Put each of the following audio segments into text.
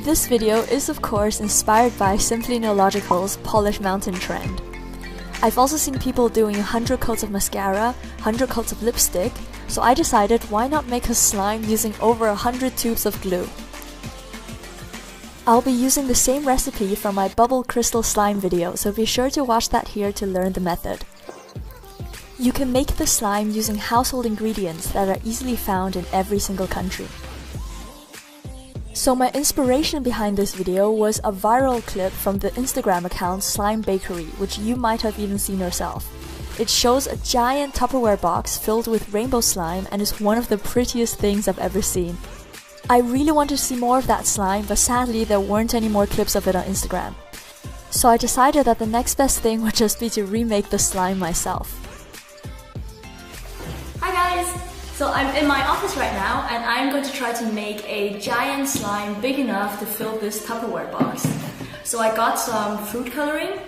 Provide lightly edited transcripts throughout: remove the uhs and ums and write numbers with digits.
This video is of course inspired by Simply Neological's Polish Mountain trend. I've also seen people doing 100 coats of mascara, 100 coats of lipstick, so I decided why not make a slime using over 100 tubes of glue. I'll be using the same recipe from my bubble crystal slime video, so be sure to watch that here to learn the method. You can make the slime using household ingredients that are easily found in every single country. So my inspiration behind this video was a viral clip from the Instagram account Slime Bakery, which you might have even seen yourself. It shows a giant Tupperware box filled with rainbow slime and is one of the prettiest things I've ever seen. I really wanted to see more of that slime, but sadly there weren't any more clips of it on Instagram. So I decided that the next best thing would just be to remake the slime myself. Hi guys! So I'm in my office right now and I'm going to try to make a giant slime big enough to fill this Tupperware box. So I got some food coloring,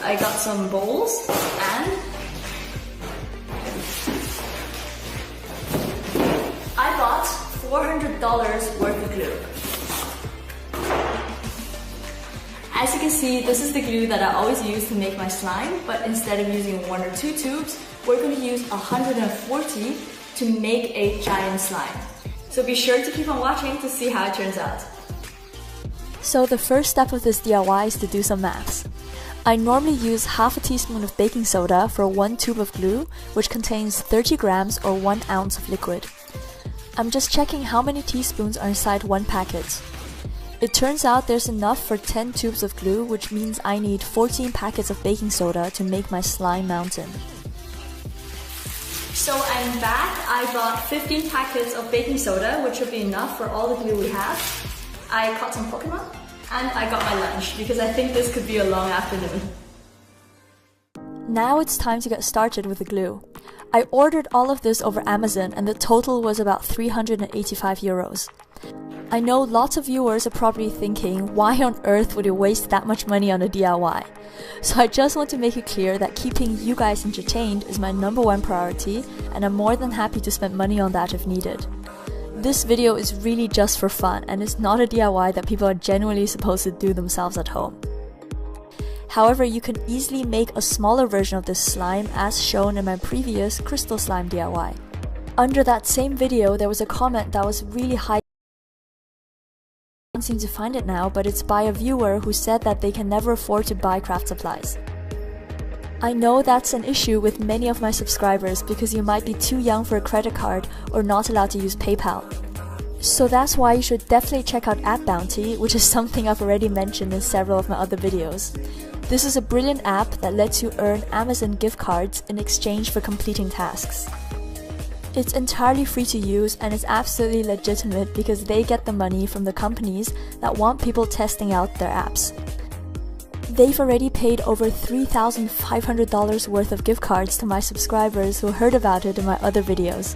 I got some bowls, and I bought $400 worth of glue. As you can see, this is the glue that I always use to make my slime, but instead of using 1 or 2 tubes, we're going to use 140 to make a giant slime. So be sure to keep on watching to see how it turns out. So the first step of this DIY is to do some maths. I normally use half a teaspoon of baking soda for 1 tube of glue, which contains 30 grams or 1 ounce of liquid. I'm just checking how many teaspoons are inside 1 packet. It turns out there's enough for 10 tubes of glue, which means I need 14 packets of baking soda to make my slime mountain. So I'm back. I bought 15 packets of baking soda, which should be enough for all the glue we have. I caught some Pokemon, and I got my lunch, because I think this could be a long afternoon. Now it's time to get started with the glue. I ordered all of this over Amazon and the total was about 385 euros. I know lots of viewers are probably thinking, why on earth would you waste that much money on a DIY? So I just want to make it clear that keeping you guys entertained is my #1 priority, and I'm more than happy to spend money on that if needed. This video is really just for fun and it's not a DIY that people are genuinely supposed to do themselves at home. However, you can easily make a smaller version of this slime as shown in my previous crystal slime DIY. Under that same video there was a comment that was really high. I don't seem to find it now, but it's by a viewer who said that they can never afford to buy craft supplies. I know that's an issue with many of my subscribers because you might be too young for a credit card or not allowed to use PayPal. So that's why you should definitely check out App Bounty, which is something I've already mentioned in several of my other videos. This is a brilliant app that lets you earn Amazon gift cards in exchange for completing tasks. It's entirely free to use and it's absolutely legitimate because they get the money from the companies that want people testing out their apps. They've already paid over $3,500 worth of gift cards to my subscribers who heard about it in my other videos.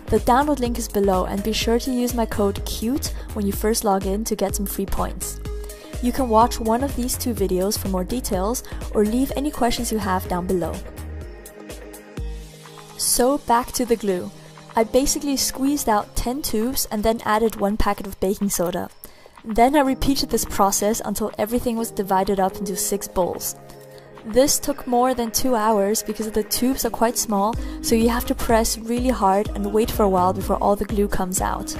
The download link is below and be sure to use my code CUTE when you first log in to get some free points. You can watch one of these 2 videos for more details or leave any questions you have down below. So back to the glue. I basically squeezed out 10 tubes and then added 1 packet of baking soda. Then I repeated this process until everything was divided up into 6 bowls. This took more than 2 hours because the tubes are quite small, so you have to press really hard and wait for a while before all the glue comes out.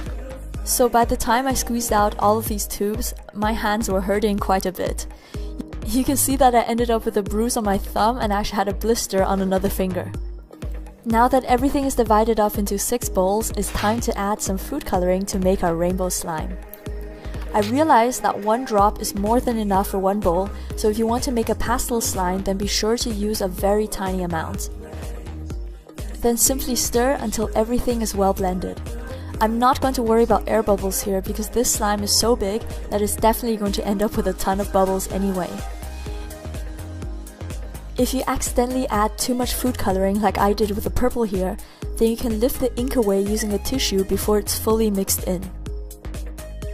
So by the time I squeezed out all of these tubes, my hands were hurting quite a bit. You can see that I ended up with a bruise on my thumb and actually had a blister on another finger. Now that everything is divided up into 6 bowls, it's time to add some food coloring to make our rainbow slime. I realized that 1 drop is more than enough for 1 bowl, so if you want to make a pastel slime, then be sure to use a very tiny amount. Then simply stir until everything is well blended. I'm not going to worry about air bubbles here because this slime is so big that it's definitely going to end up with a ton of bubbles anyway. If you accidentally add too much food coloring like I did with the purple here, then you can lift the ink away using a tissue before it's fully mixed in.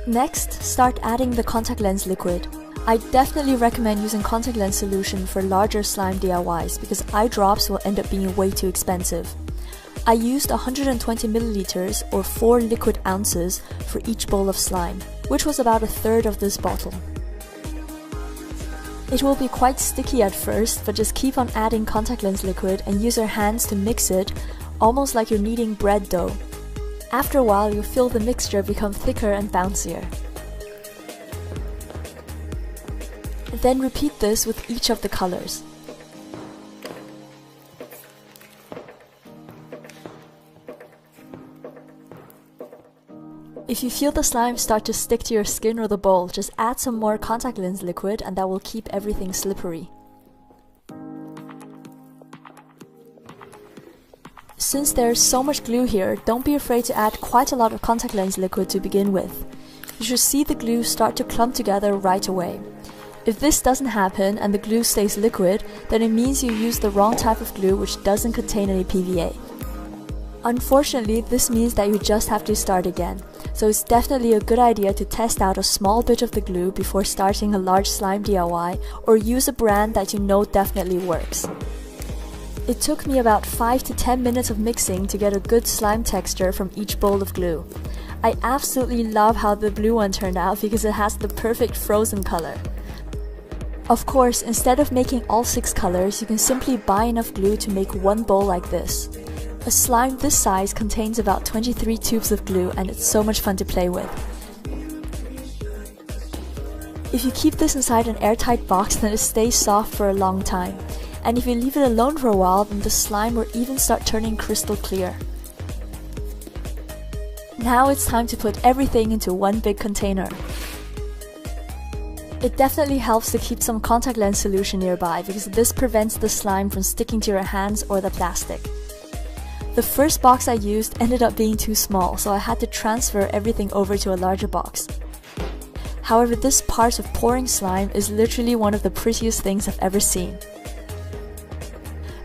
Next, start adding the contact lens liquid. I definitely recommend using contact lens solution for larger slime DIYs because eye drops will end up being way too expensive. I used 120 milliliters or 4 liquid ounces for each bowl of slime, which was about a third of this bottle. It will be quite sticky at first, but just keep on adding contact lens liquid and use your hands to mix it, almost like you're kneading bread dough. After a while, you'll feel the mixture become thicker and bouncier. Then repeat this with each of the colors. If you feel the slime start to stick to your skin or the bowl, just add some more contact lens liquid and that will keep everything slippery. Since there's so much glue here, don't be afraid to add quite a lot of contact lens liquid to begin with. You should see the glue start to clump together right away. If this doesn't happen and the glue stays liquid, then it means you used the wrong type of glue which doesn't contain any PVA. Unfortunately, this means that you just have to start again, so it's definitely a good idea to test out a small bit of the glue before starting a large slime DIY, or use a brand that you know definitely works. It took me about 5 to 10 minutes of mixing to get a good slime texture from each bowl of glue. I absolutely love how the blue one turned out because it has the perfect frozen color. Of course, instead of making all 6 colors, you can simply buy enough glue to make one bowl like this. A slime this size contains about 23 tubes of glue and it's so much fun to play with. If you keep this inside an airtight box, then it stays soft for a long time. And if you leave it alone for a while, then the slime will even start turning crystal clear. Now it's time to put everything into one big container. It definitely helps to keep some contact lens solution nearby because this prevents the slime from sticking to your hands or the plastic. The first box I used ended up being too small, so I had to transfer everything over to a larger box. However, this part of pouring slime is literally one of the prettiest things I've ever seen.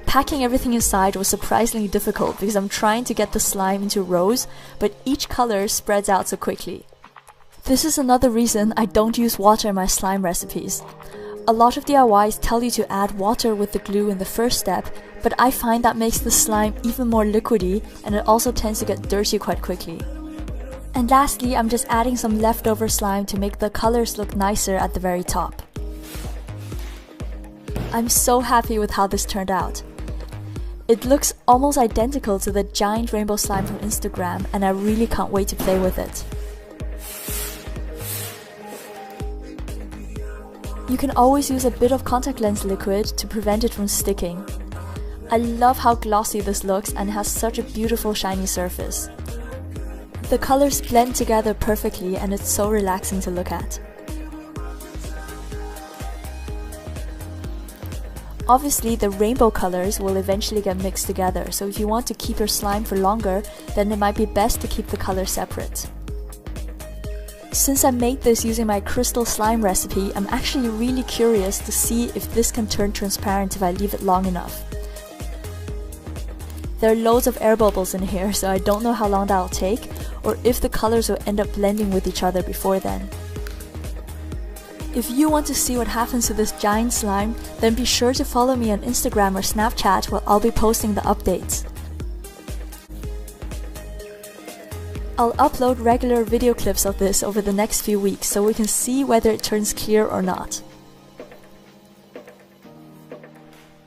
Packing everything inside was surprisingly difficult because I'm trying to get the slime into rows, but each color spreads out so quickly. This is another reason I don't use water in my slime recipes. A lot of DIYs tell you to add water with the glue in the first step, but I find that makes the slime even more liquidy and it also tends to get dirty quite quickly. And lastly, I'm just adding some leftover slime to make the colors look nicer at the very top. I'm so happy with how this turned out. It looks almost identical to the giant rainbow slime from Instagram and I really can't wait to play with it. You can always use a bit of contact lens liquid to prevent it from sticking. I love how glossy this looks and has such a beautiful shiny surface. The colors blend together perfectly and it's so relaxing to look at. Obviously, the rainbow colors will eventually get mixed together, so if you want to keep your slime for longer, then it might be best to keep the colors separate. Since I made this using my crystal slime recipe, I'm actually really curious to see if this can turn transparent if I leave it long enough. There are loads of air bubbles in here, so I don't know how long that'll take, or if the colors will end up blending with each other before then. If you want to see what happens to this giant slime, then be sure to follow me on Instagram or Snapchat where I'll be posting the updates. I'll upload regular video clips of this over the next few weeks so we can see whether it turns clear or not.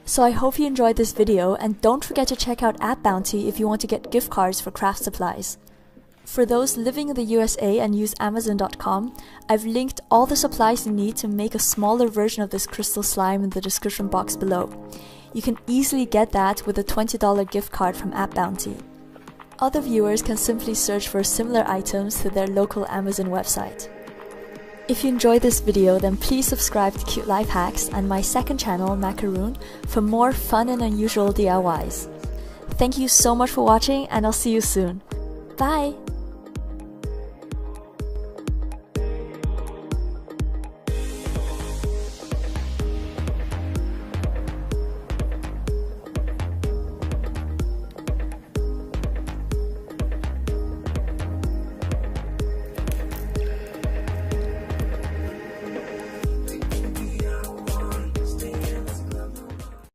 So I hope you enjoyed this video and don't forget to check out AppBounty if you want to get gift cards for craft supplies. For those living in the USA and use Amazon.com, I've linked all the supplies you need to make a smaller version of this crystal slime in the description box below. You can easily get that with a $20 gift card from AppBounty. Other viewers can simply search for similar items to their local Amazon website. If you enjoyed this video, then please subscribe to Cute Life Hacks and my second channel, Macaroon, for more fun and unusual DIYs. Thank you so much for watching and I'll see you soon. Bye!